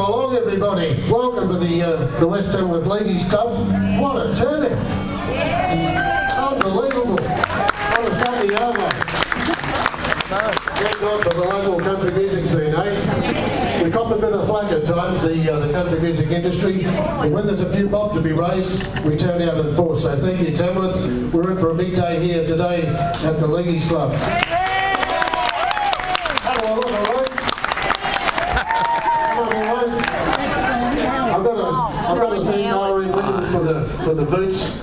along, everybody. Welcome to the West Tamworth Ladies Club. What a turnout! Unbelievable! On a Sunday over. Thank God for the local country music scene, eh? We cop a bit of flack at times, the country music industry, and when there's a few bob to be raised, we turn out in force. So thank you, Tamworth. We're in for a big day here today at the Ladies Club. Hello, all right? I've got a thing diary for the boots,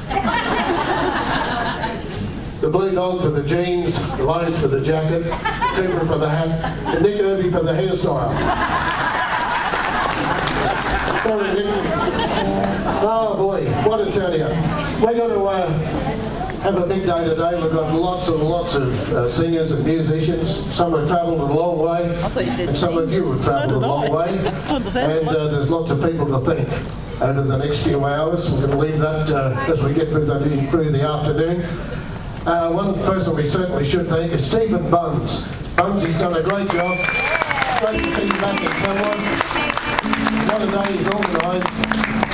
the blue dog for the jeans, the Lowe's for the jacket, Cooper for the hat, and Nick Irby for the hairstyle. Sorry, Nick. Oh boy, what a turnout. We're going to have a big day today. We've got lots and lots of singers and musicians. Some have travelled a long way, and some of you have travelled a long way. And there's lots of people to thank over the next few hours. We're going to leave that as we get through the afternoon. One person we certainly should thank is Stephen Bunns. Bunns, he's done a great job. Great to see you back in Tamworth. What a day he's organised.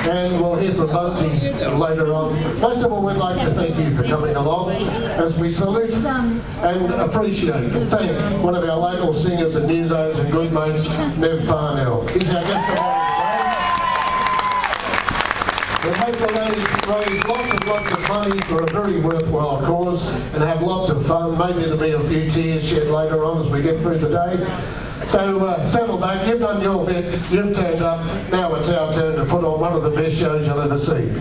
And we'll hear from Bunsy later on. Most of all, we'd like to thank you for coming along as we salute and appreciate and thank one of our local singers and musos and good mates, Nev Parnell. He's our guest of honour today. We hope to raise lots and lots of money for a very worthwhile cause and have lots of fun. Maybe there'll be a few tears shed later on as we get through the day. So settle back, you've done your bit, you've turned up, now it's our turn to put on one of the best shows you'll ever see.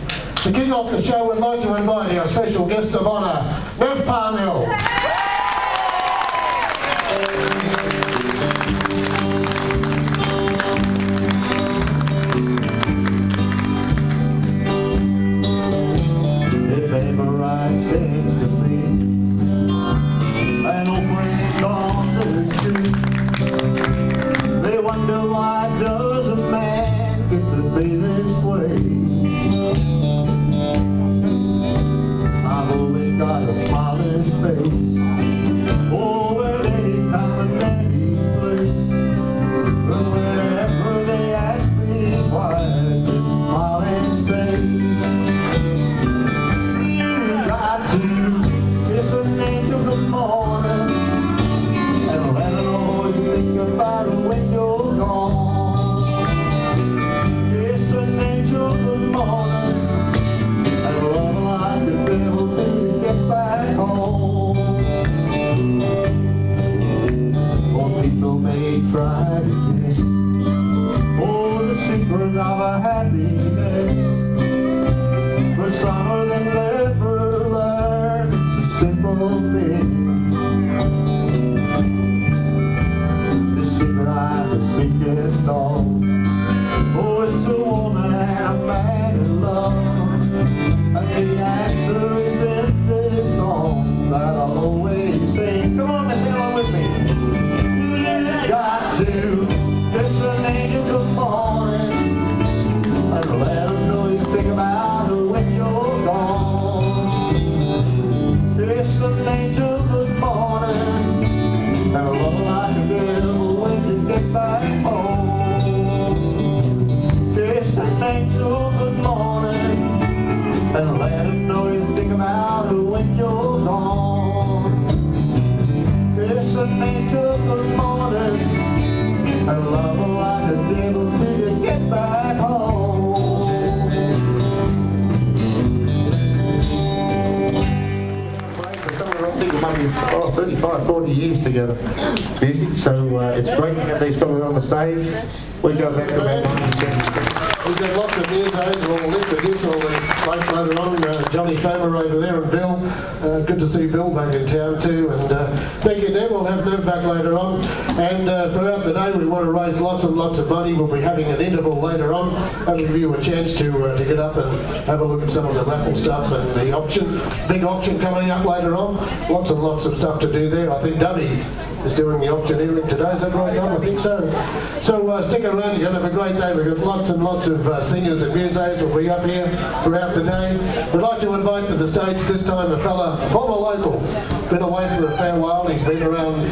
To kick off the show, we'd like to invite our special guest of honour, Nev Parnell. If ever I sense to be an old friend on the street, they wonder why does a man get to be this way. I've always got a smiling face, oh, at any time and any place. But whenever they ask me why, I just smile and say, you got to kiss an angel good morning and let her know you think about her when you're gone. Kiss an angel good morning and love her like the devil till you get back home. Or people may try to guess, oh, the secret of our happiness, but some of them never learn. It's a simple thing. The secret I was speaking of, oh, it's a woman and a man in love. And the answer is in this song that I always sing. Come on, sing along with me. You got to kiss an angel good morning and let her know you think about her when you're gone. Kiss an angel good morning and love her like a devil when you get back home. Kiss an angel good morning and let her know you think about her when you're gone. Kiss an angel good morning and love her like a devil till you get back home. Maybe 35, 40 years together music, so it's great to have these fellas on the stage. We go back to about 1970. We've got lots of musos, we'll introduce all the blokes later on, Johnny Famer over there and Bill. Good to see Bill back in town too, and thank you Nev, we'll have Nev back later on. And throughout the day we want to raise lots and lots of money. We'll be having an interval later on. That'll give you a chance to get up and have a look at some of the raffle stuff and the auction. Big auction coming up later on. Lots and lots of stuff to do there. I think Dubby is doing the auctioneering today. Is that right, Dom? I think so. So stick around, you're going to have a great day. We've got lots and lots of singers and musicians will be up here throughout the day. We'd like to invite to the stage this time a former local, been away for a fair while. He's been around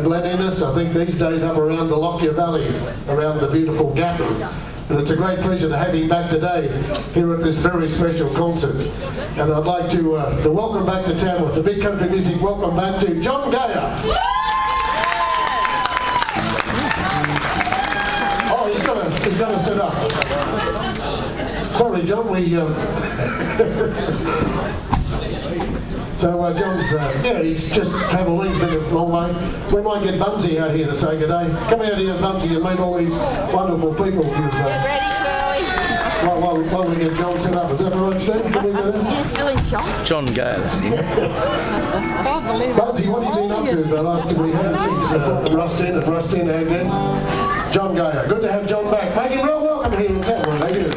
Glen Innes, I think these days up around the Lockyer Valley, around the beautiful Gatton. And it's a great pleasure to have him back today here at this very special concert. And I'd like to welcome back to Tamworth, the Big Country Music, welcome back to John Gayer. Oh, he's gonna sit up. Sorry, John, So John's, he's just travelled in, been a long way. We might get Bumsy out here to say good day. Come out here, Bumsy, and meet all these wonderful people. Get ready, Shirley. While we get John set up. Is that right, Steve? Can we go there? You're still in shock? John Gale. Can't believe it. Bumsy, what have you been up to the last 2 weeks since Rustin and again? John Gayer. Good to have John back. Make him real welcome here in Tamworth. Thank you.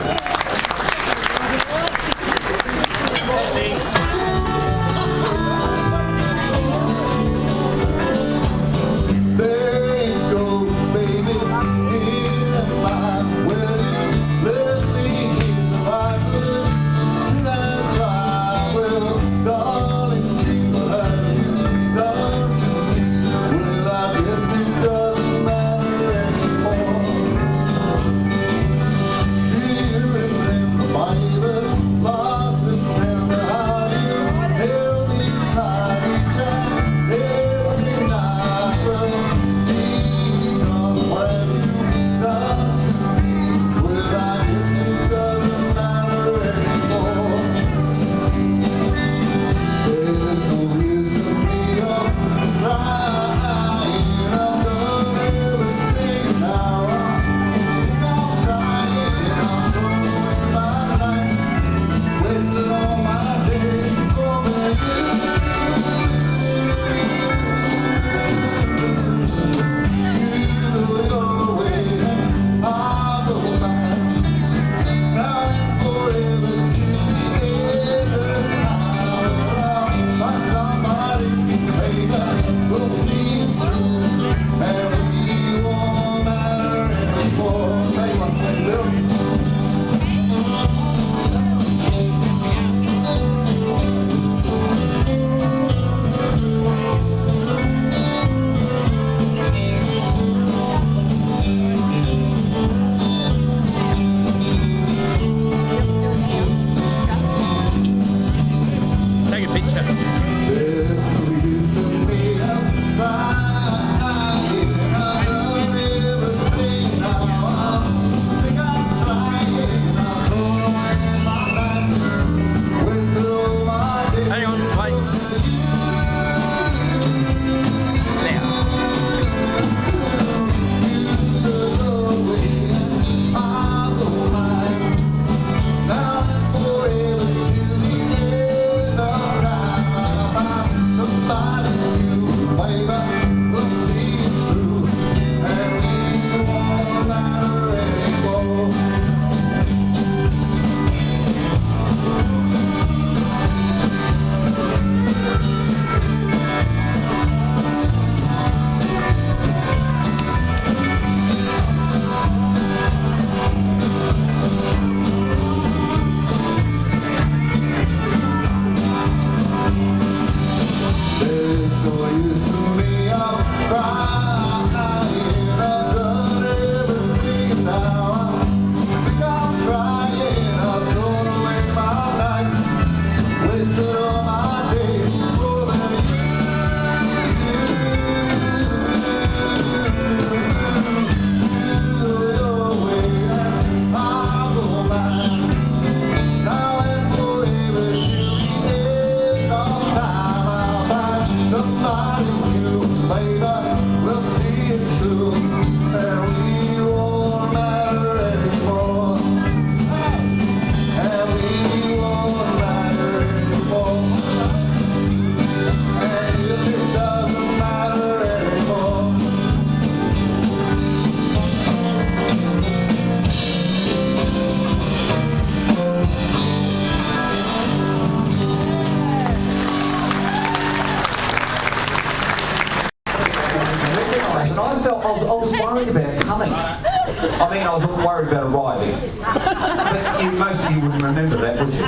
was worried about coming. I mean, I was worried about arriving. But most of you wouldn't remember that, would you?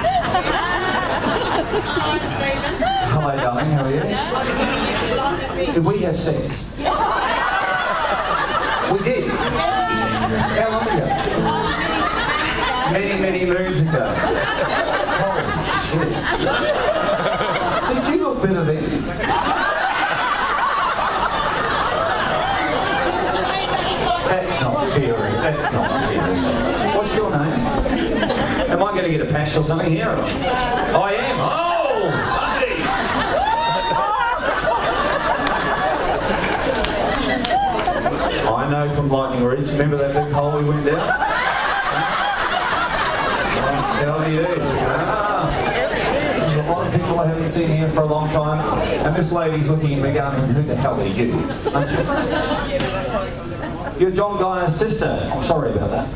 Hi, Stephen. Hello, darling. How are you? Did we have sex? We did. How long ago? Many moons ago. Holy shit. Did you look better then? That's not fair. That's not fair, is it? What's your name? Am I going to get a pash or something here? I am. Oh, buddy! I know from Lightning Reach. Remember that big hole we went down? I tell you. There's a lot of people I haven't seen here for a long time, and this lady's looking at me going, "Who the hell are you?" Aren't you? You're John Guy's sister. I'm sorry about that.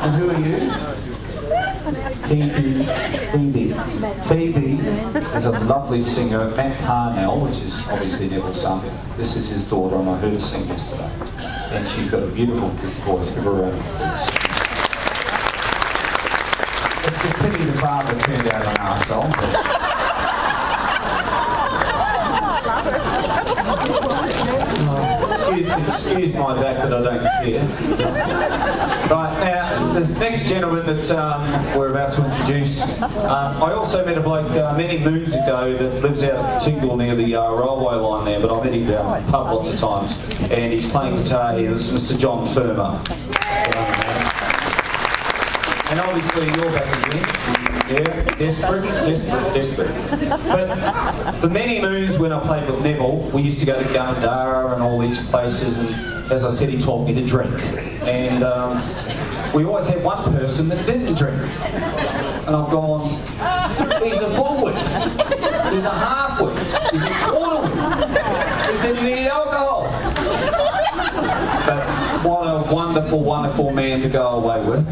And who are you? Phoebe. Phoebe is a lovely singer. Nev Parnell, which is obviously Neville's son. This is his daughter, and I heard her sing yesterday. And she's got a beautiful voice. Give her a round of applause. It's a pity the father turned out an arsehole. Excuse my back that I don't care. Right, now, this next gentleman that we're about to introduce, I also met a bloke many moons ago that lives out at Tingle near the railway line there, but I met him down at the pub lots of times, and he's playing guitar here. This is Mr. John Firmer. And obviously you're back again. Yeah, desperate. But for many moons when I played with Neville, we used to go to Gunnedah and all these places, and as I said, he taught me to drink. And we always had one person that didn't drink. And I've gone, he's a full-wit, he's a half-wit, he's a quarter-wit, he didn't need alcohol. But what a wonderful, wonderful man to go away with.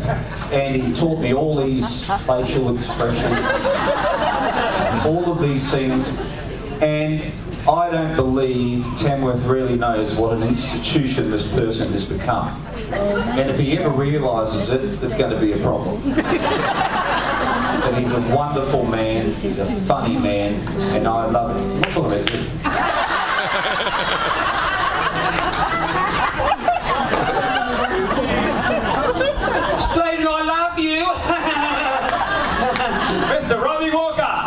And he taught me all these facial expressions, all of these things. And I don't believe Tamworth really knows what an institution this person has become. And if he ever realises it, it's going to be a problem. But he's a wonderful man, he's a funny man, and I love him. What's all about you? Stephen, I love you! Mr. Robbie Walker!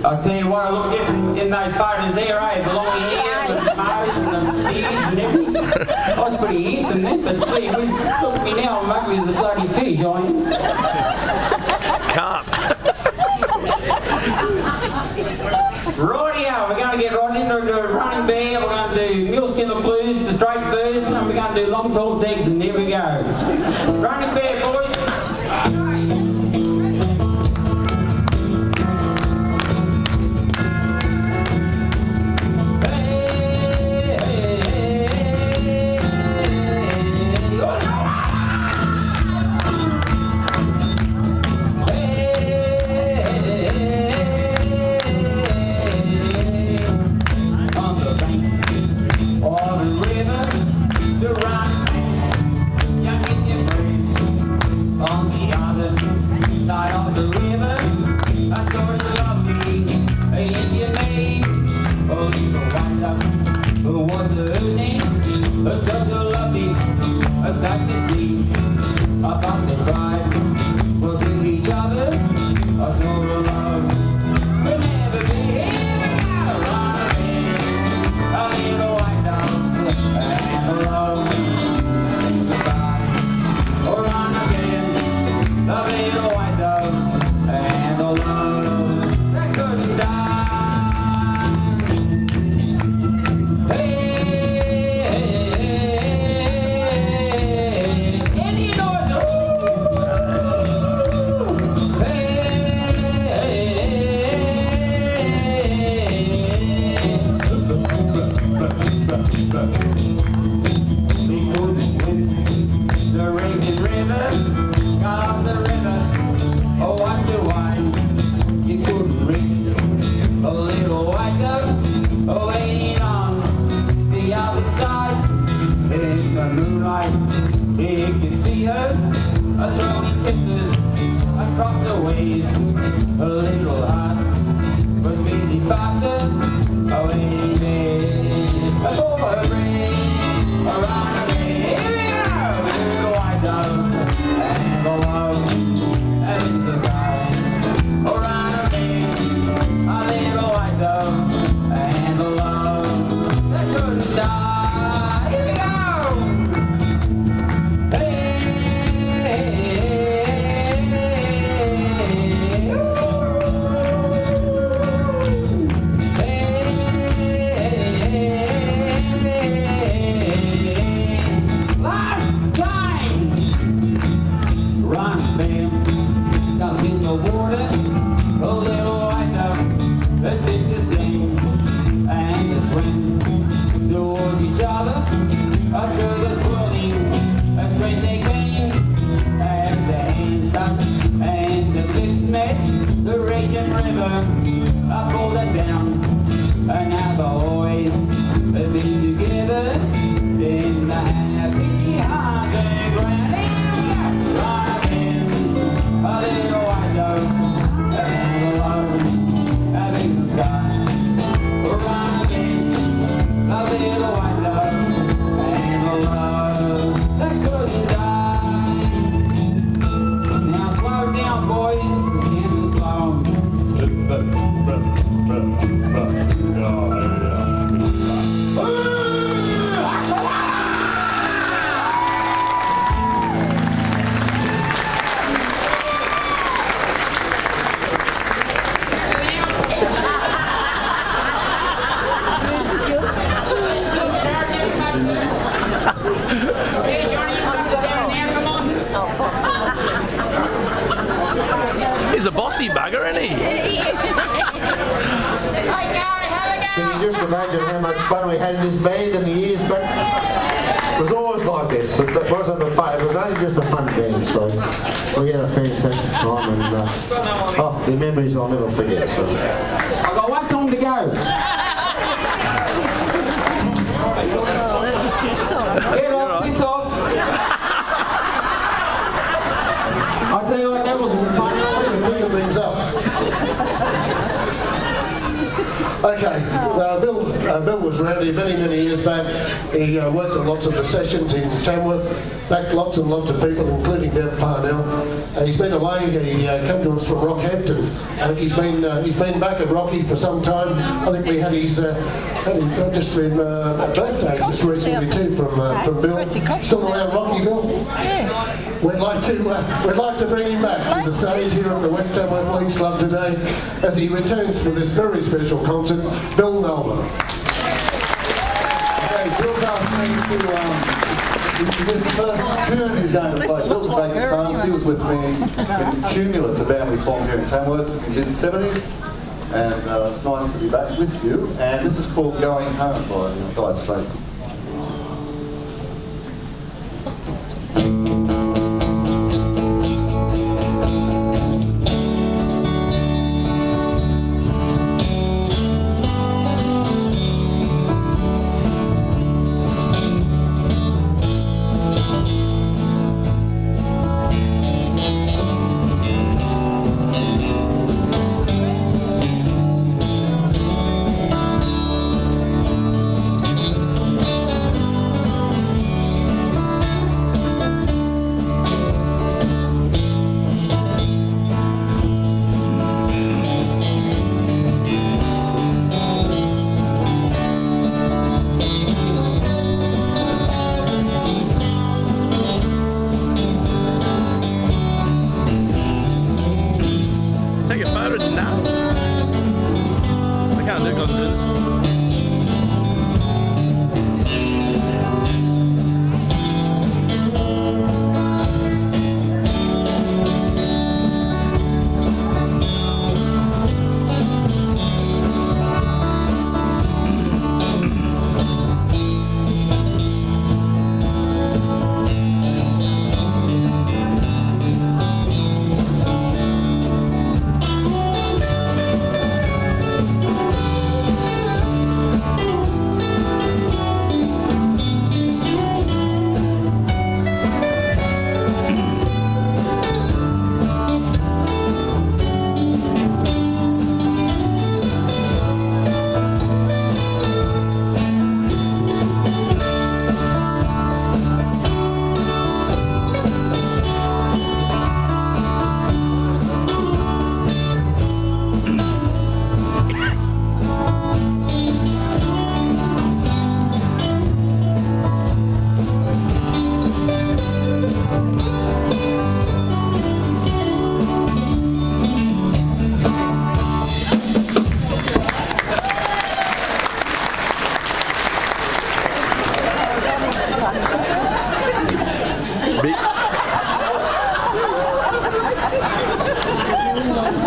I'll tell you what, I look different in those photos there, eh? The long hair, the nose and the beards and everything. I was pretty handsome then, but gee whiz, look at me now, I'm ugly as a bloody fish, aren't you? Can't. Rightio, we're going to get right into the running bear, we're going to do Muleskin the Blues, the straight version, and we're going to do Long Tall Digs, and there we go. Running bear, boys. across the ways. A little heart was beating faster. Away there, a boy ring around the bend. Here we go, little white dove and the love and in the sky. Around the bend, a little white dove and the love that couldn't die. Here we go. I pulled it down, and now the boys have been together in the happy hunting ground. Running a little white dove and a love having the sky. Running a little white dove and a love that couldn't die. Now slow down, boys, in the slow. He's a bossy bugger, isn't he? Can you just imagine how much fun we had in this band in the years back? It was always like this. It wasn't a fun. It was only just a fun band, so we had a fantastic time, and the memories I'll never forget. So I've got one song to go. Get off, piss off. I'll tell you what, that was fun. Bringing things up. Okay, Bill was around here many years back. He worked at lots of the sessions in Tamworth, backed lots and lots of people, including Nev Parnell. He's been away. He came to us from Rockhampton. He's been back at Rocky for some time. I think we had his just been a birthday just recently too from Bill. Still around Rocky, Bill? Yeah. We'd like to bring him back to the stage here at the West Tamworth Links Club today as he returns for this very special concert, Bill Melbourne. Okay, Bill's asked me to introduce the first tune he's going to play. Bill's back in France. He was with me in Cumulus, a band we formed here in Tamworth in the mid-70s. And it's nice to be back with you. And this is called Going Home by Dire Straits.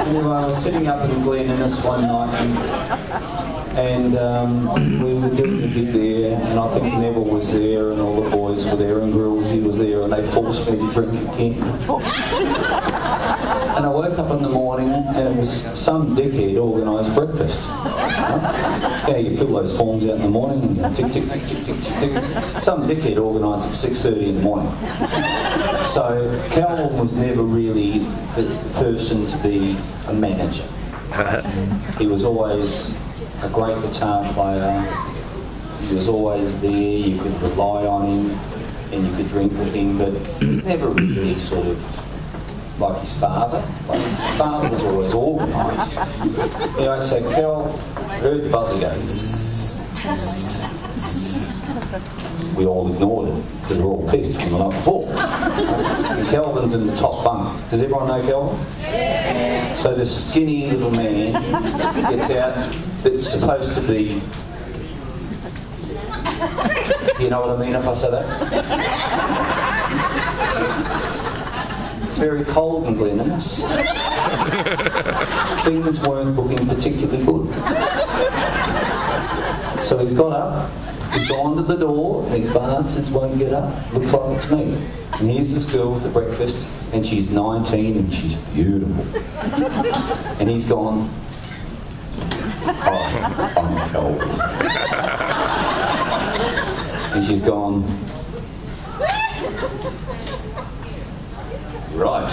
Anyway, I was sitting up in Glen Innes one night and we were doing a gig there, and I think Neville was there and all the boys were there and Grillsy was there, and they forced me to drink again. And I woke up in the morning and it was some dickhead organised breakfast. Yeah, you fill those forms out in the morning and tick, tick, tick, tick, tick, tick, tick. Some dickhead organised at 6:30 in the morning. So Cal was never really the person to be a manager. He was always a great guitar player. He was always there, you could rely on him and you could drink with him, but he was never really sort of like his father. Like his father was always organised. Anyway, so Cal heard the buzzer go zzz, zzz, zzz. We all ignored it because we're all pissed from the night before. And Calvin's in the top bunk. Does everyone know Calvin? So this skinny little man gets out that's supposed to be... You know what I mean if I say that? It's very cold in Glen Innes. Things weren't looking particularly good. So he's got up, he's gone to the door, these bastards won't get up, looks like it's me. And here's this girl with the breakfast, and she's 19 and she's beautiful. And he's gone, "Hi, I'm Calvin." And she's gone, "Right.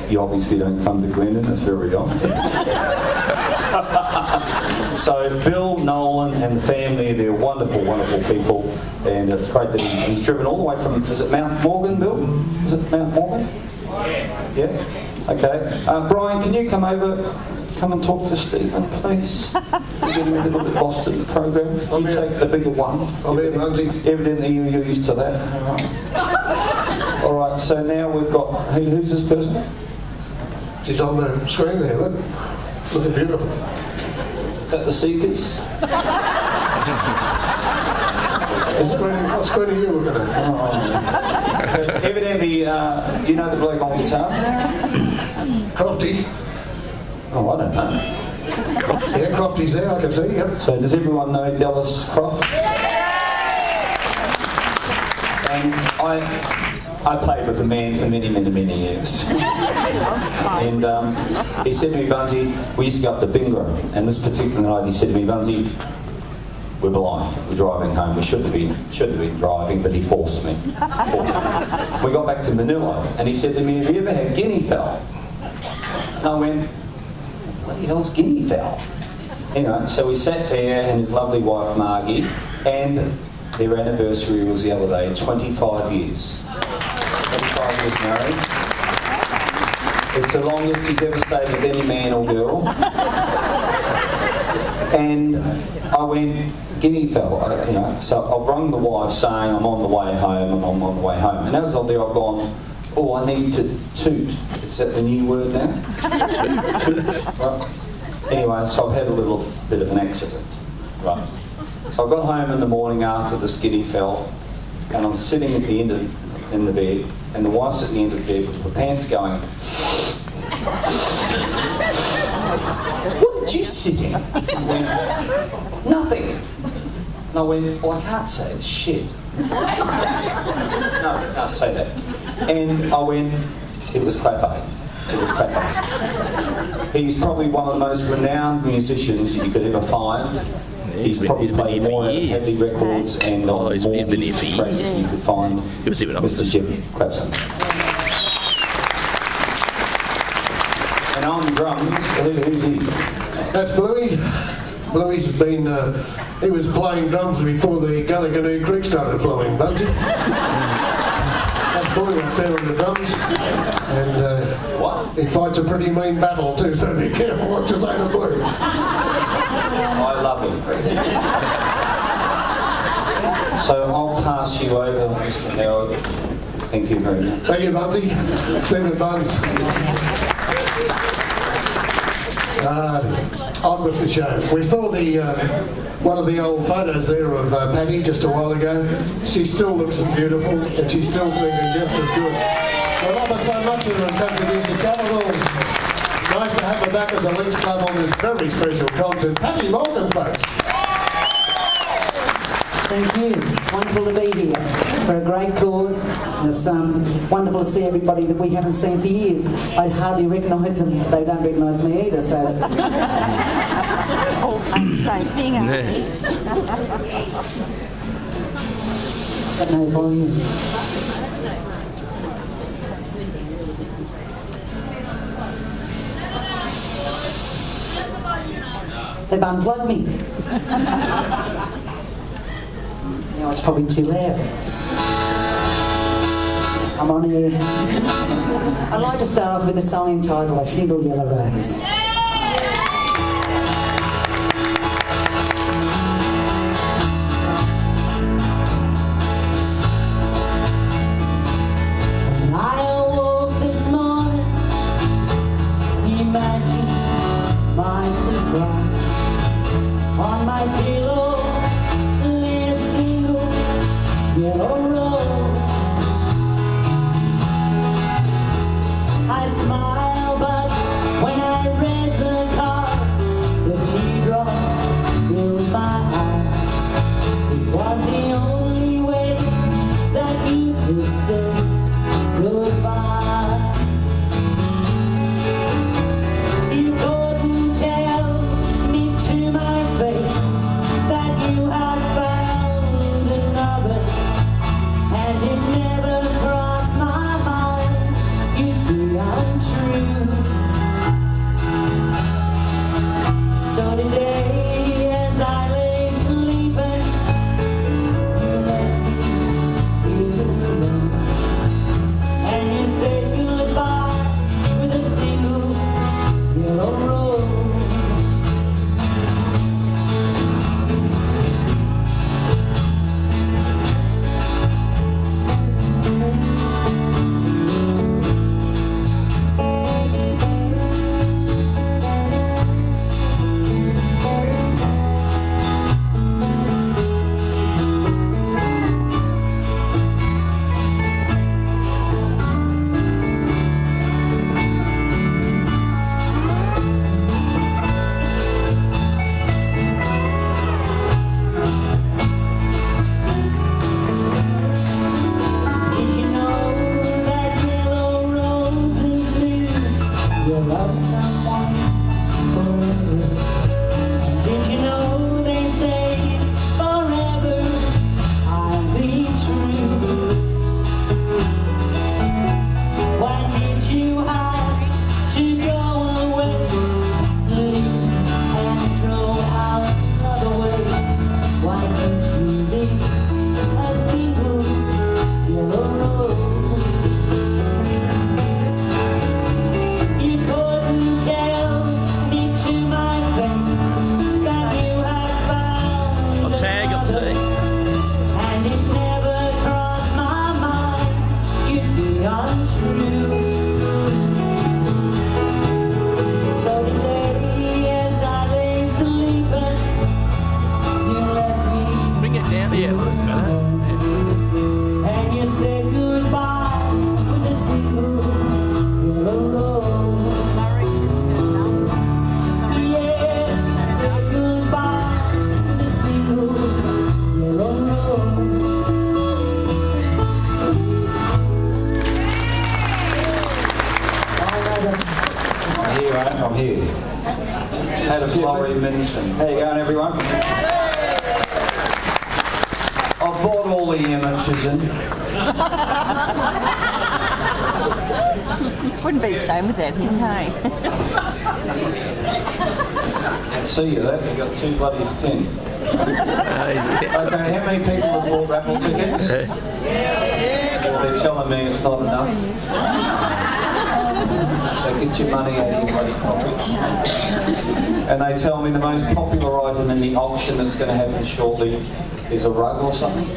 You obviously don't come to Glen Innes very often." So Bill, Nolan and the family, they're wonderful, wonderful people, and it's great that he's driven all the way from, is it Mount Morgan, Bill? Is it Mount Morgan? Yeah? Okay. Brian, can you come over, come and talk to Stephen, please? We're getting a little bit lost in the program. You take the bigger one. I'm here, Bunty. Evidently you're used to that. All right, so now we've got, who's this person? She's on the screen there, look. Looking beautiful. Is that the Seekers? What screen are you looking at? Evidently, do you know the bloke on guitar? Crofty. Oh, I don't know. Yeah, Crofty's there, I can see, yep. So does everyone know Dallas Croft? And I played with the man for many, many, many years. And he said to me, "Bunsey," we used to go up to Bingo, and this particular night he said to me, "Bunsey, we're blind, we're driving home, we shouldn't have been driving, but he forced me. We got back to Manila, and he said to me, "Have you ever had guinea fowl?" And I went, "What the hell's guinea fowl?" Anyway, so we sat there and his lovely wife Margie, and their anniversary was the other day, 25 years. 25 years married. It's the longest he's ever stayed with any man or girl. And I went, guinea fowl, so I've rung the wife saying I'm on the way home and I'm on the way home. And as I was there, I've gone, oh, I need to toot. Is that the new word now? Toot. Right. Anyway, so I've had a little bit of an accident. Right. So I got home in the morning after the skiddy fell, and I'm sitting at the end in the bed, and the wife's at the end of the bed with her pants going. What did you sit in? I went, nothing. And I went, well, I can't say it's shit. No, I can't say that. And I went, it was Clapper. It was Clapper. He's probably one of the most renowned musicians you could ever find. He's probably played more heavy records and on more music tracks than you could find. Mr. Jeff Clapson. And on drums, who's he? That's Bluey. Bluey's been, he was playing drums before the Gallagher Creek started flowing, Bugsy. That's Bluey up there on the drums. And what? He fights a pretty mean battle too, so be careful what you say to Bluey. I love him. So I'll pass you over, Mr. Howard. Thank you very much. Thank you, Bugsy. Stephen Buns. On with the show. We saw the one of the old photos there of Patty just a while ago. She still looks beautiful and she's still singing just as good. I love her so much here in Country Music Capital. It's nice to have her back at the Links Club on this very special concert. Patty Morgan, folks. Thank you. It's wonderful to be here for a great cause. It's wonderful to see everybody that we haven't seen for years. I hardly recognise them. They don't recognise me either, so... All same thing, aren't we? Got no volume. They've unplugged me. Now it's probably too loud. I'm on here. I'd like to start off with a song entitled A Single Yellow Rose. When I awoke this morning, imagine my surprise. On my pillow lay a single yellow rose. I smiled, but when I read the card, the teardrops filled my eyes. It was the only way that you could say goodbye. You couldn't tell me to my face that you had found another, and it never crossed my mind you'd be untrue. So today, as I lay sleeping, you left me here alone, and you said goodbye with a single yellow rose. Did you know that yellow roses mean you love someone forever? And did you know they say forever I'll be true? Why did you have to go away, leave and throw out another way? Why did you leave a single yellow rose? You couldn't tell me to my face that you had found I'll tag him, another, see? and it never crossed my mind you'd be untrue. So today, as I lay sleeping, you left me Bring it down. Yeah, that's better. and you said goodbye with a single yellow rose. Yes, you said goodbye with a single yellow rose. I'm here, right? I'm here. Had a flurry of medicine. How you going, everyone? I've brought all the images in. Wouldn't be the same without him, hey? Can see you there. You got too bloody thin. Okay, how many people have bought raffle tickets? Well, they're telling me it's not enough. So get your money out of your bloody pockets. And they tell me the most popular item in the auction that's going to happen shortly is a rug or something.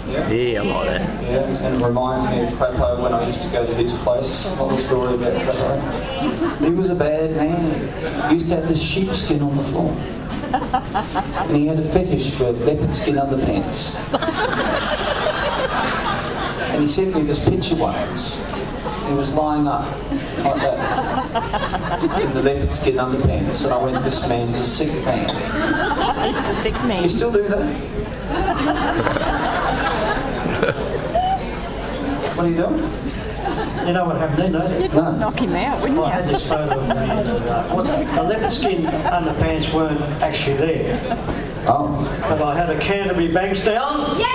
Yeah? Yeah, I like that. Yeah, and it reminds me of Crapo when I used to go to his place. A little story about Crapo. He was a bad man. He used to have this sheepskin on the floor. And he had a fetish for leopard skin underpants. And he sent me this picture once. He was lying up like that in the leopard skin underpants, and I went, "This man's a sick man." It's a sick man. You still do that? What are you doing? You know what happened then, don't you? You'd knock him out, wouldn't I you? had this photo of me. The leopard skin underpants weren't actually there, Oh. but I had a Canterbury bangs down. Yay!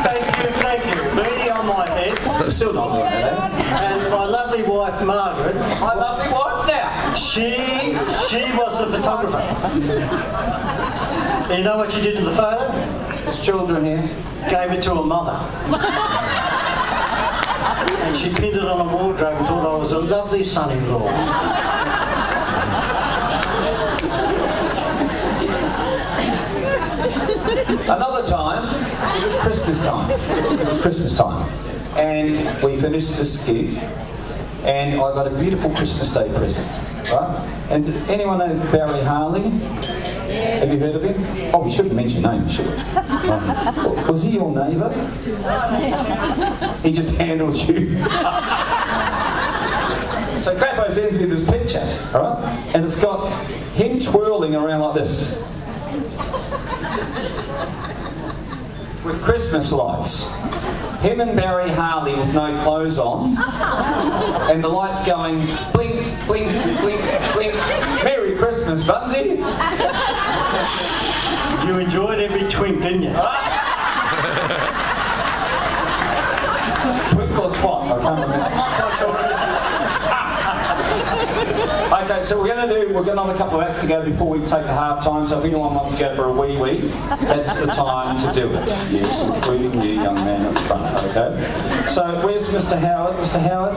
Thank you. Beanie on my head, You're still not doing that, eh? and my lovely wife Margaret. My lovely wife now. She was the photographer. You know what she did to the photo? There's children here. Gave it to her mother. And she pinned it on a wardrobe and thought I was a lovely son-in-law. Another time, it was Christmas time. And we finished this gig, and I got a beautiful Christmas Day present, right? And anyone know Barry Harley? Have you heard of him? Oh, we shouldn't mention names, should we? Was he your neighbour? He just handled you. So Crappo sends me this picture, all right? And it's got him twirling around like this. With Christmas lights. Him and Barry Harley with no clothes on. And the lights going blink, blink, blink, blink. Merry Christmas, Bunsey. You enjoyed every twink, didn't you? Twink or twat? I can't remember. Okay, so we've got another couple of acts to go before we take a half time, so if anyone wants to go for a wee, that's the time to do it. Yes, including you, young man at the front, okay? So where's Mr. Howard? Mr. Howard?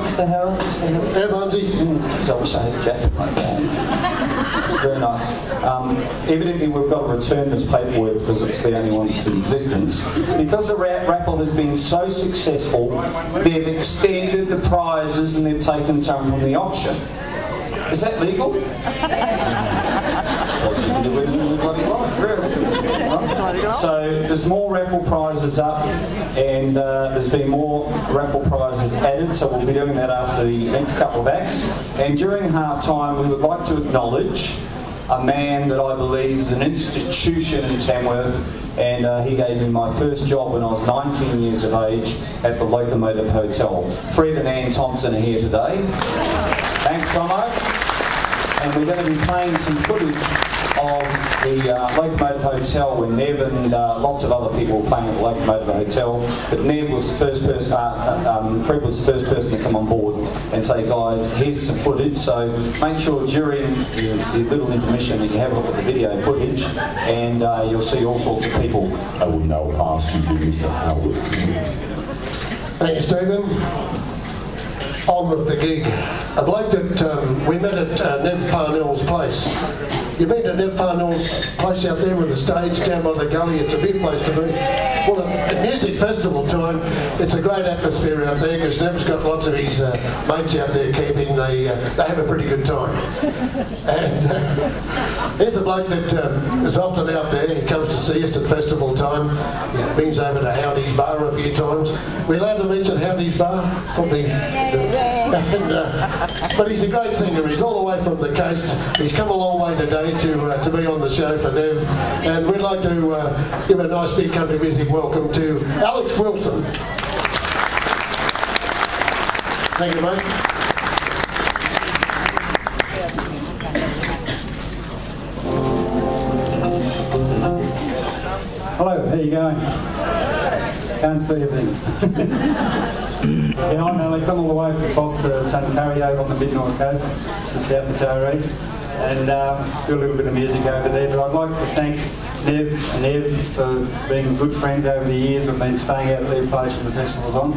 Yeah, Bunsey. Geez, I wish I had a jacket like that. Very nice. Evidently we've got to return this paperwork because it's the only one that's in existence. Because the raffle has been so successful, they've extended the prizes and they've taken some from the auction. Is that legal? So there's more raffle prizes up, and there's been more raffle prizes added, so we'll be doing that after the next couple of acts. And during half time we would like to acknowledge a man that I believe is an institution in Tamworth, and he gave me my first job when I was 19 years of age at the Locomotive Hotel. Fred and Ann Thompson are here today. Thanks, Tomo. And we're going to be playing some footage of the Locomotive Hotel when Nev and lots of other people were playing at the Locomotive Hotel. But Nev was the first person, Fred was the first person to come on board and say, guys, here's some footage. So make sure during the little intermission that you have a look at the video footage, and you'll see all sorts of people. I will now pass you to Mr. Howard. Thank you, Stephen. On with the gig. A bloke that we met at Nev Parnell's place. You've been to Nev Parnell's place out there with the stage down by the gully. It's a big place to be. Well, at music festival time, it's a great atmosphere out there because Nev's got lots of his mates out there camping. They have a pretty good time. And here's a bloke that is often out there. He comes to see us at festival time. He brings over to Howdy's Bar a few times. We're allowed to mention Howdy's Bar? Probably. But he's a great singer. He's all the way from the coast. He's come a long way today to be on the show for Nev, and we'd like to give a nice big country music welcome to Alex Wilson. Thank you, mate. Hello, how you going? Can't see a thing. Yeah, I'm Alex. I'm all the way from Foster, Tuncario on the mid-north coast, just south of Taree, and do a little bit of music over there. But I'd like to thank Nev and Ev for being good friends over the years. We've been staying out at their place when the festival's on,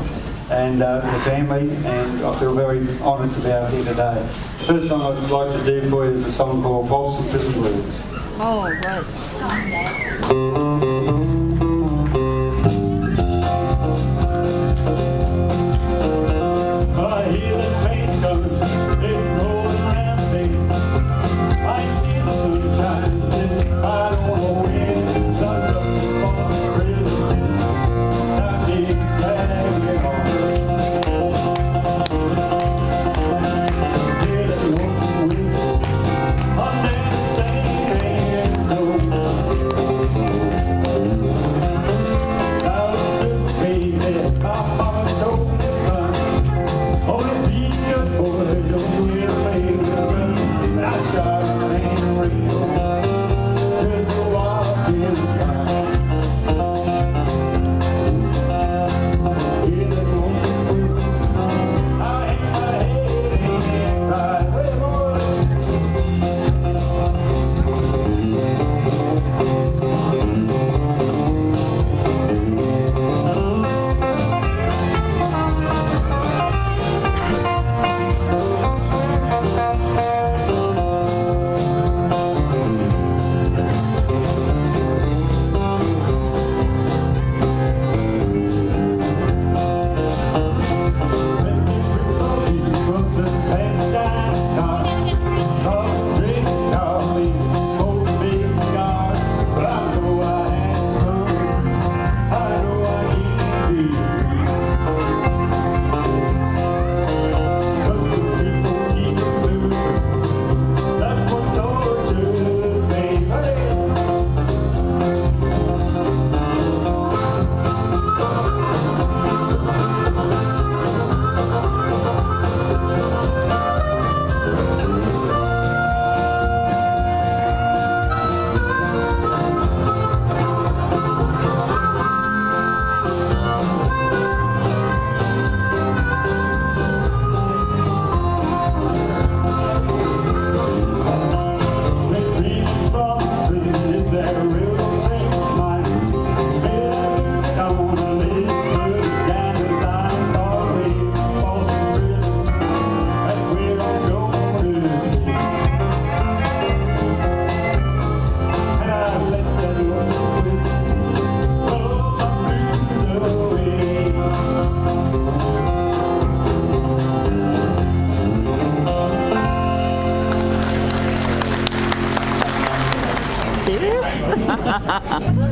and the family, and I feel very honoured to be out here today. The first song I'd like to do for you is a song called Waltz and Prison Blues. Oh, right. I hear the train coming, it's rolling around me. I see the sunshine since I don't know when. That's up across the prison, that means dragging on.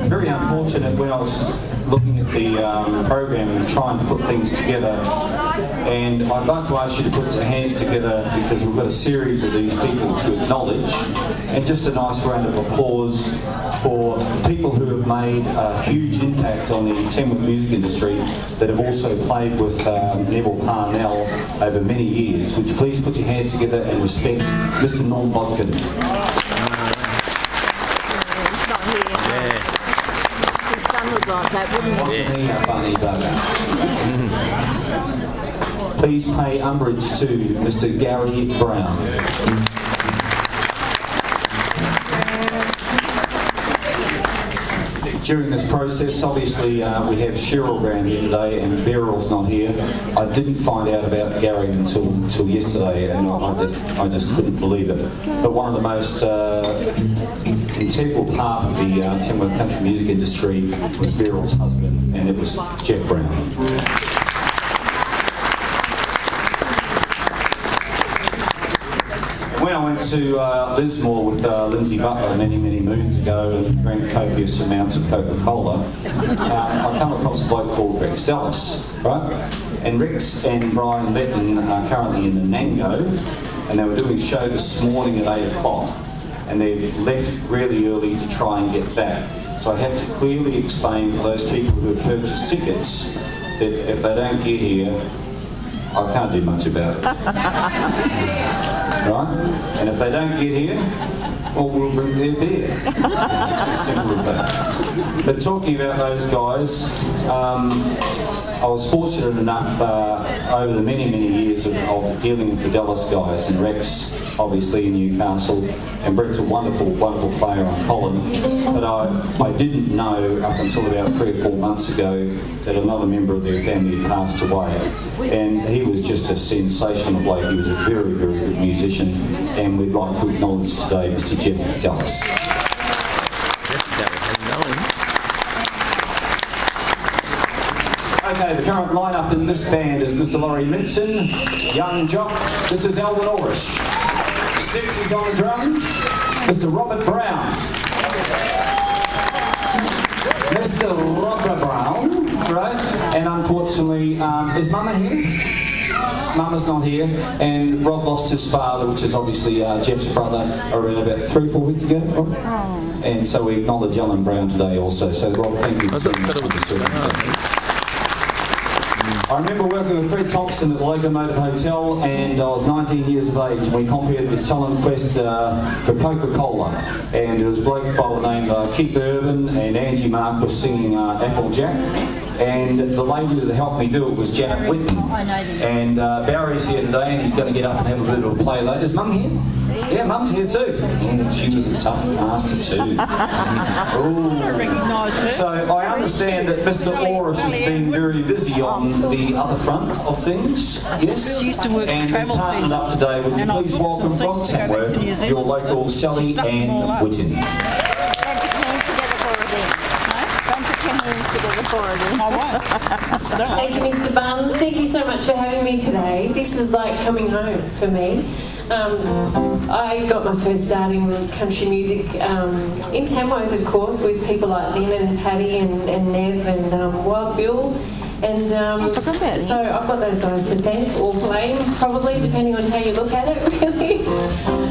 Very unfortunate when I was looking at the program and trying to put things together, and I'd like to ask you to put your hands together because we've got a series of these people to acknowledge, and just a nice round of applause for people who have made a huge impact on the Tamworth music industry that have also played with Nev Parnell over many years. Would you please put your hands together and respect Mr. Norm Bodkin. He's not here. His son would like that, wouldn't he? Wasn't he a funny bugger? Please pay umbrage to Mr. Gary Brown. During this process, obviously, we have Cheryl Brown here today, and Beryl's not here. I didn't find out about Gary until yesterday, and I just couldn't believe it. But one of the most integral part of the Tamworth country music industry was Beryl's husband, and it was Jeff Brown. When I went to Lismore with Lindsay Butler many moons ago and drank copious amounts of Coca-Cola, I come across a bloke called Rex Dallas, right? And Rex and Brian Letton are currently in Nango, and they were doing a show this morning at 8 o'clock, and they've left really early to try and get back. So I have to clearly explain for those people who have purchased tickets that if they don't get here, I can't do much about it. Right? And if they don't get here, well, we'll drink their beer. It's as simple as that. But talking about those guys, I was fortunate enough over the many years of dealing with the Dallas guys, and Rex obviously in Newcastle, and Brett's a wonderful player on Colin, but I didn't know up until about 3 or 4 months ago that another member of their family had passed away, and he was just a sensational bloke. He was a very good musician, and we'd like to acknowledge today Mr. Jeff Dallas. Okay, the current lineup in this band is Mr. Laurie Minson, Young Jock, this is Alwyn Orish, Sticks is on the drums, Mr. Robert Brown, Mr. Robert Brown, right, and unfortunately, is Mama here? Mama's not here, and Rob lost his father, which is obviously Jeff's brother, around about 3 or 4 weeks ago, Rob? And so we acknowledge Alan Brown today also, so Rob, thank you. I remember working with Fred Thompson at the Locomotive Hotel, and I was 19 years of age, and we compared this talent quest for Coca-Cola, and it was a bloke by the name of Keith Urban, and Angie Mark was singing Applejack, and the lady that helped me do it was Janet Whitten. And Barry's here today, and he's going to get up and have a bit of a play later. Is Mum here? Yeah, Mum's here too. She was a tough master too. So I understand that Mr. Orish has been very busy on the other front of things, yes? And partnered up today. Would you please welcome from Tamworth your local Shelley Ann Whitten. Thank you, Mr. Buns. Thank you so much for having me today. This is like coming home for me. I got my first start in country music in Tamworth, of course, with people like Lynn and Paddy and Nev and Wild Bill. And so I've got those guys to thank, or blame, probably, depending on how you look at it, really,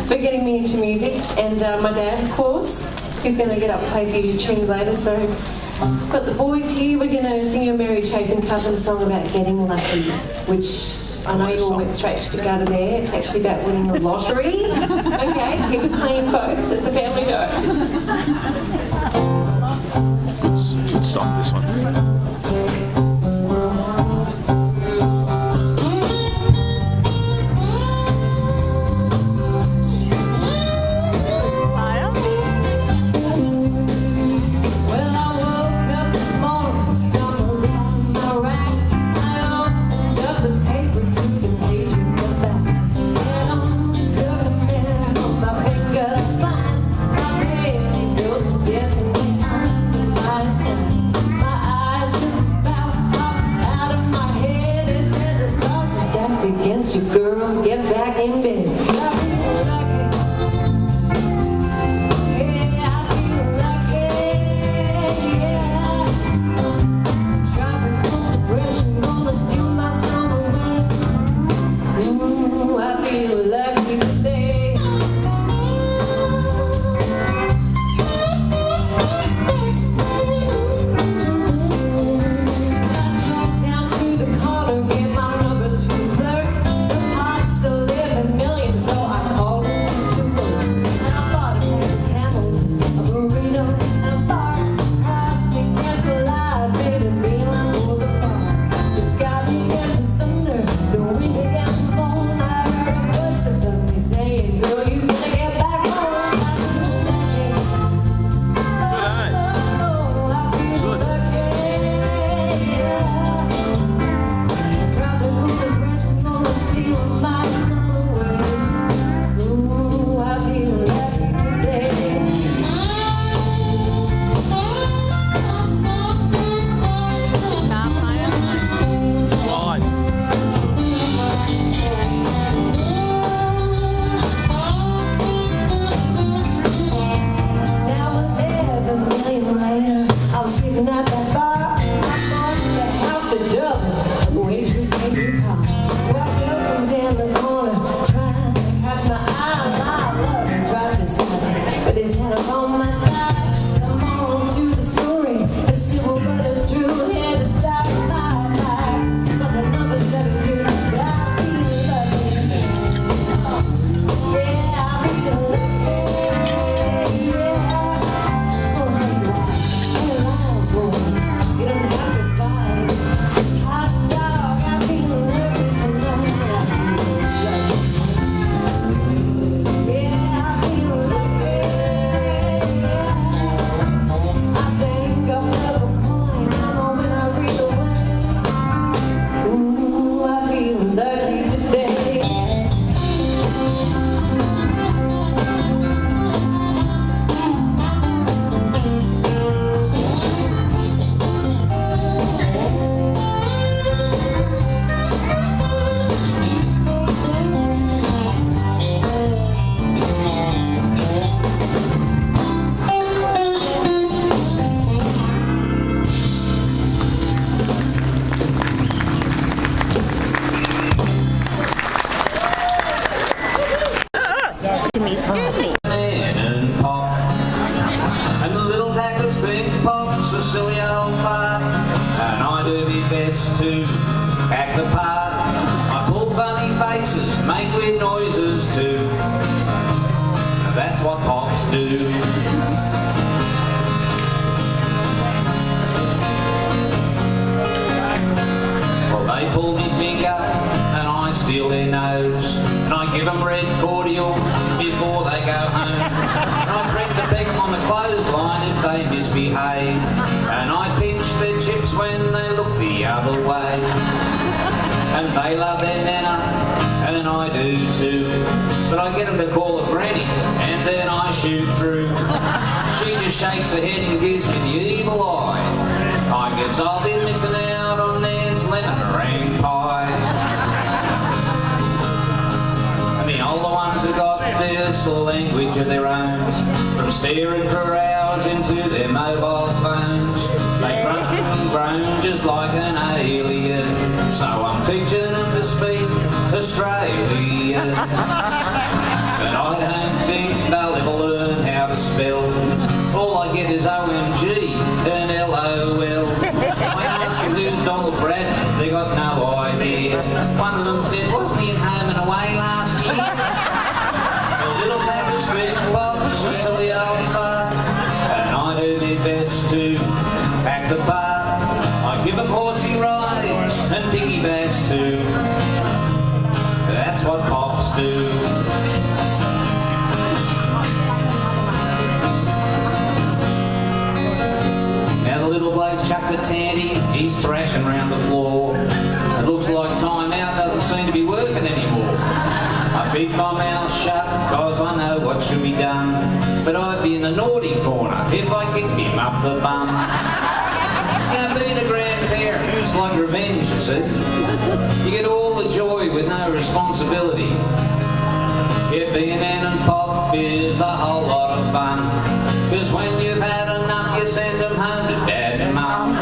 for getting me into music. And my dad, of course, who's going to get up and play a few tunes later. So got the boys here. We're going to sing a Mary Chapin cover song about getting lucky, which I know you all went straight to the gutter there. It's actually about winning the lottery. Okay, keep it clean, folks. It's a family show. It's a good song, this one. Against you, girl, get back in bed. I feel lucky. Yeah, I feel lucky. noises too. That's what pops do. Well, they pull me finger and I steal their nose, and I give them red cordial before they go home. And I threaten to peg them on the clothesline if they misbehave, and I pinch their chips when they look the other way. And they love their nana, and I do too. But I get them to call her granny, and then I shoot through. She just shakes her head and gives me the evil eye. I guess I'll be missing out on Ned's lemon meringue pie. And the older ones have got this language of their own, from staring for hours into their mobile phones. They grunt and groan just like an alien, so I'm teaching them to speak Australian. But I don't think they'll ever learn how to spell. All I get is OMG and LOL. I ask them who's Donald Brad, they got no idea. One of them said, wasn't he at home and away last year? A little pack of sweet pops, a silly old fart, and I do my best to act the part. I give them horsey rides and piggybacks too. That's what pops do. Now the little bloke's chucked a tandy, he's thrashing round the floor. It looks like time out doesn't seem to be working anymore. I keep my mouth shut, cause I know what should be done, but I'd be in the naughty corner if I kicked him up the bum. Now being a grandparent, it's like revenge, you see. You get all the joy with no responsibility. Yeah, being Nan and Pop is a whole lot of fun, cause when you've had enough you send them home to Dad and Mum.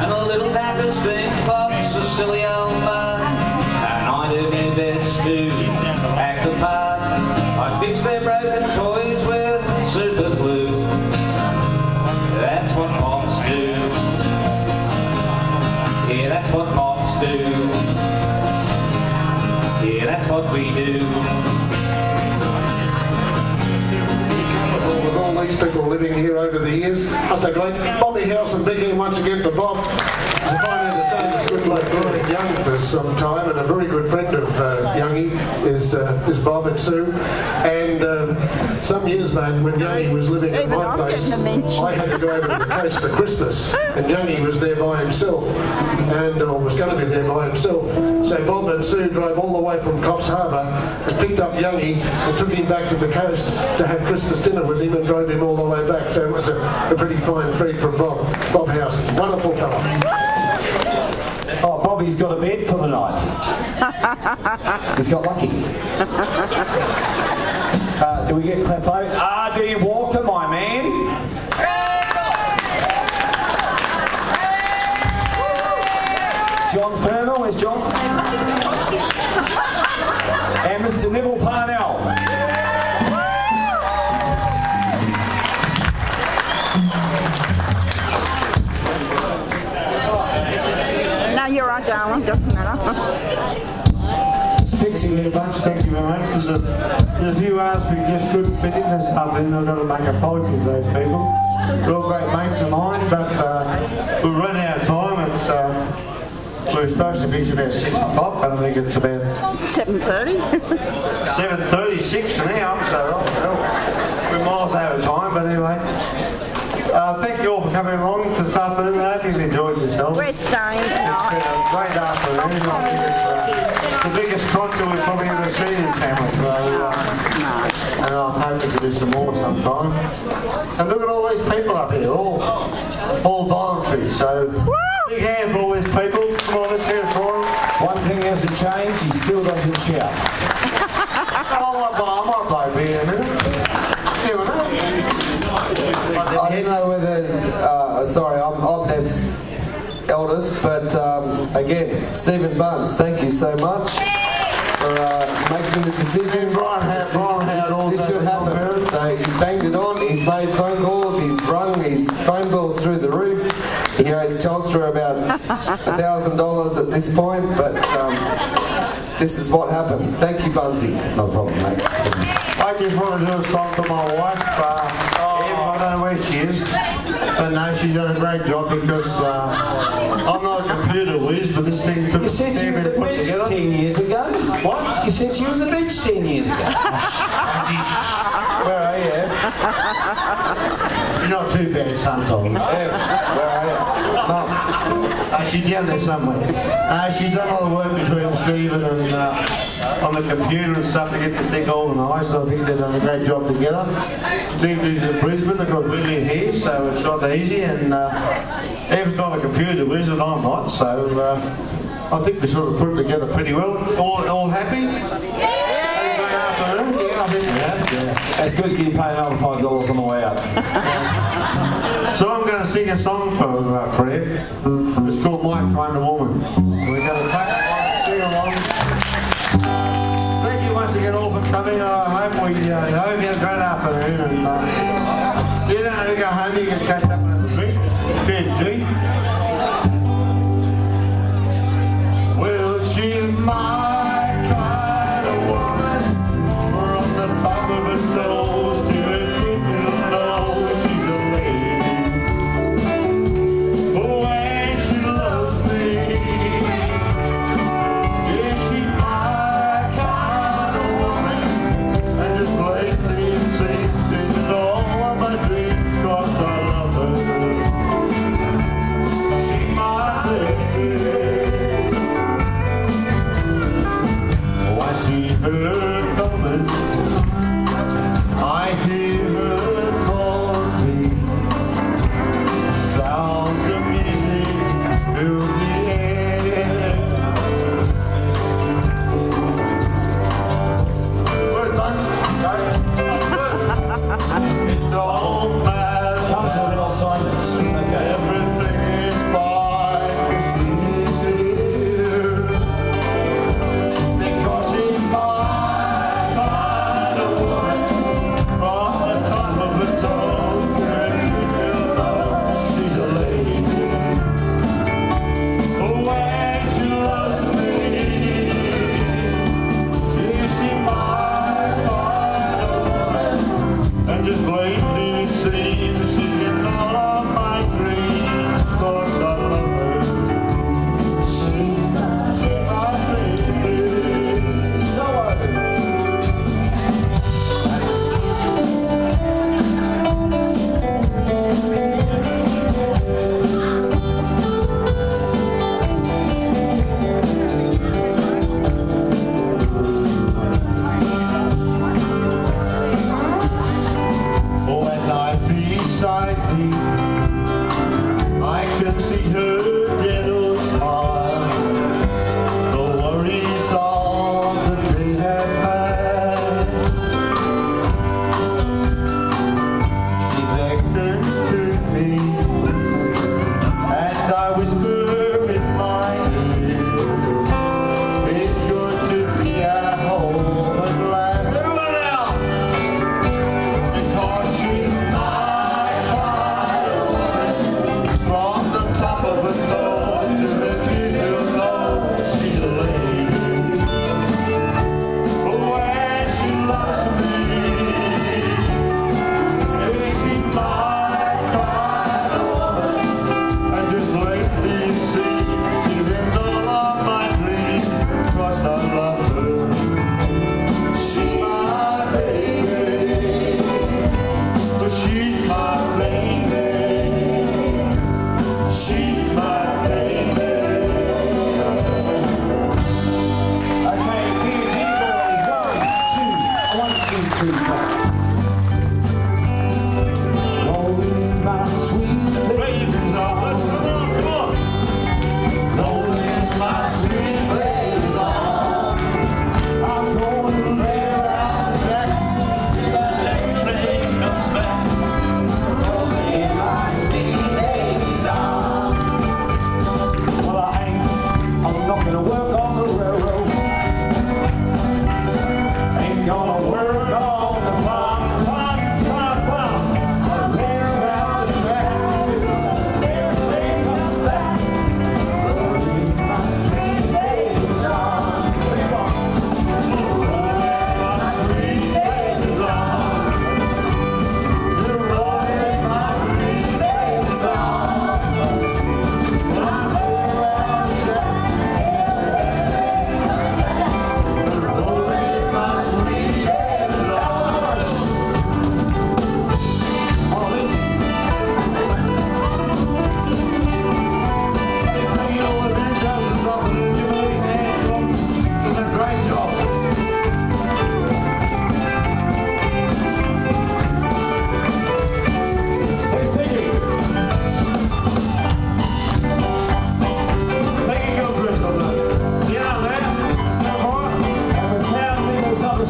And a little pack of stink pops, a silly old fart, and I do my best to act the part. I fix their broken toys with super glue. That's what pops do. Yeah, that's what pops do. Yeah, that's what we do. With all these people living here over the years, I think great. Bobby House and big hand once again for Bob. He's a fine entertainer. It's good bloke Brian Young for some time, and a very good friend of Youngie is Bob and Sue. And some years back, when Youngie was living at my place, I had to go over to the coast for Christmas, and Youngie was there by himself, or was going to be there by himself. So Bob and Sue drove all the way from Coffs Harbour and picked up Youngie and took him back to the coast to have Christmas dinner with him and drove him all the way back. So it was a pretty fine treat from Bob House. Wonderful fellow. Oh, Bobby's got a bed for the night. He's got lucky. Do we get Clefo? Do you Walker, my man? John Furner, where's John? And Mr. Nev Parnell. No, you're right, darling. Doesn't matter. Fixing their bunch, thank you very much. There's a few hours we just couldn't fit in this afternoon. I've got to make a apology to those people. They're all great mates of mine, but we've run out of time. It's we're supposed to finish about 6 o'clock, but I think it's about 7:30. 7:36 now, so we're miles out of time. But anyway, thank you all for coming along this afternoon. I hope you've enjoyed yourselves. We're staying It's been a great afternoon. I think it's the biggest concert we've probably ever seen in Tamworth. And I hope we can do some more sometime. And look at all these people up here, all voluntary. So big hand for all these people. Come on, let's hear it for them. One thing hasn't changed, he still doesn't shout. I might blow beer in a minute. I don't know whether, sorry, I'm Nev's eldest, but again, Stephen Bunce, thank you so much for making the decision. And Brian Howard also. This should happen. So he's banged it on, he's made phone calls, he's rung his phone bills through the roof. He owes Telstra about $1,000 at this point, but this is what happened. Thank you, Bunsey. No problem, mate. I just want to do a song for my wife. Ev, I don't know where she is, but no, she's done a great job because I'm not a computer whiz, but this thing took You said she was a bitch 10 years ago. What? You said she was a bitch 10 years ago. Where are you? You're not too bad sometimes. Where are you? She's down there somewhere. She's done all the work between Stephen and on the computer and stuff to get this thing organised, and I think they've done a great job together. Steve lives in Brisbane because we live here, so it's not that easy, and Ev's not a computer whiz and I'm not, so I think we sort of put it together pretty well. All happy? Yeah, I think we have, yeah. As good as getting paid another $5 on the way out. So I'm going to sing a song for Ev. It's called My Kind of Woman. We're going to clap along, sing along. Thank you once again all for coming. I hope you had a great afternoon. And you don't have to go home, you can catch up and have a drink. TNG. Well, she's my kind of woman. From the top of her toes to her tip of her nose, she's a lady. Oh, and she loves me. Yeah, she's my kind of woman. And just lately it seems in all of my dreams, 'cause I love her. She's my lady. Oh, I see her coming. I hear her calling me. Sounds of music fill the air. Where's Bunsey? Sorry? It don't matter. Comes a little silence. It's okay. Everything is fine. She's here. Because she's my kind of woman. From the top of her toes to her fingernails, she's a lady. Oh, and she loves me. Is she my kind of woman?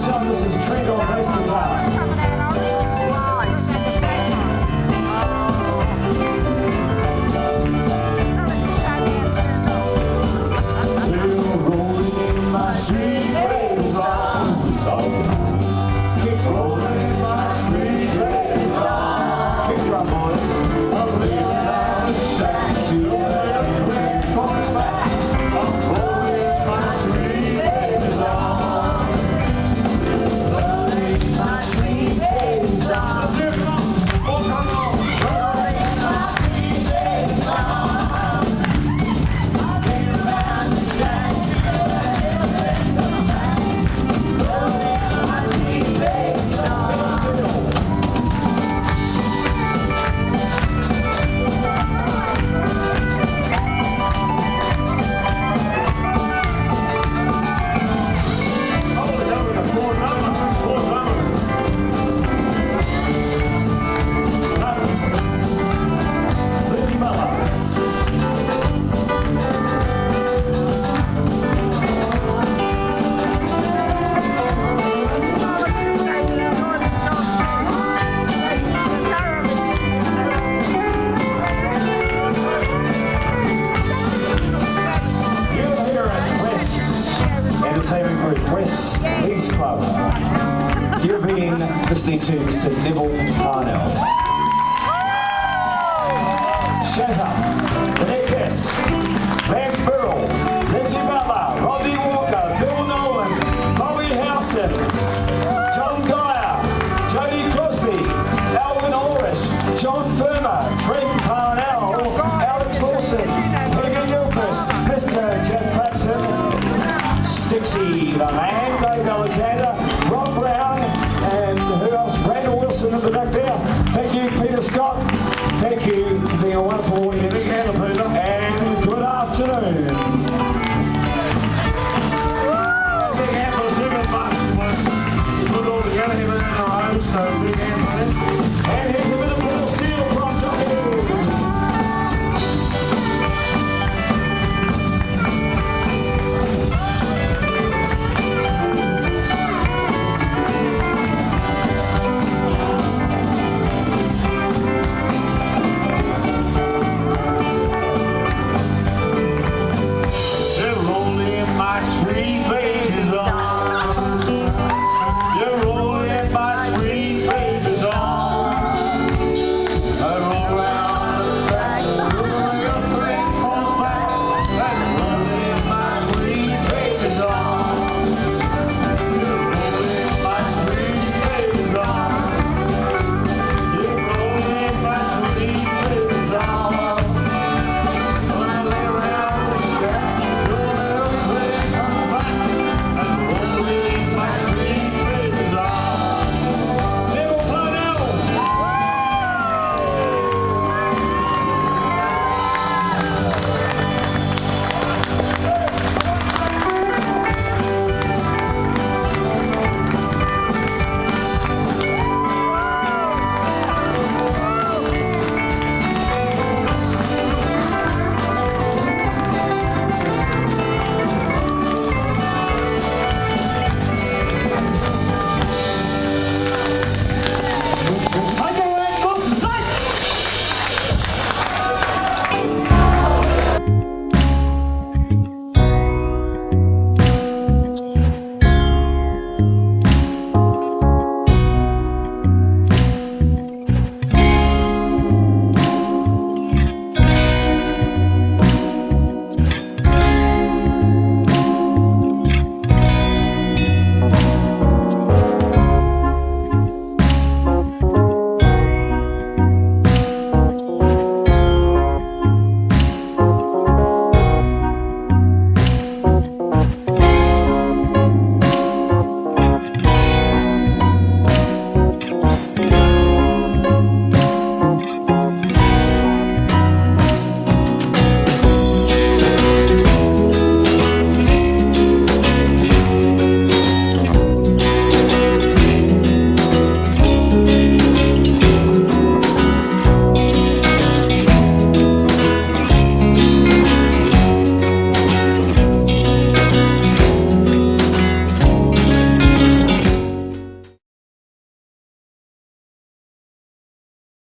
Next up, this is Trent on bass guitar. You've been listening to Mr. Nev Parnell. Shazza, the next guest, Lance Burrell, Lindsay Butler, Rodney Walker, Bill Nolan, Bobby Howson, John Geyer, Jodie Crosby, Alvin Ulrich, John Firma, Trent Parnell, Alex Wilson, Peggy Gilchrist, Mr. Jeff Clapton, Stixie the Man, Dave Alexander, Rob Brown, and who else? Randall Wilson at the back there. Thank you, Peter Scott. Thank you for being a wonderful audience. Big hand, Peter. And good afternoon. Big hand for the ticket, but we put it all together here in our homes, so big hand for them.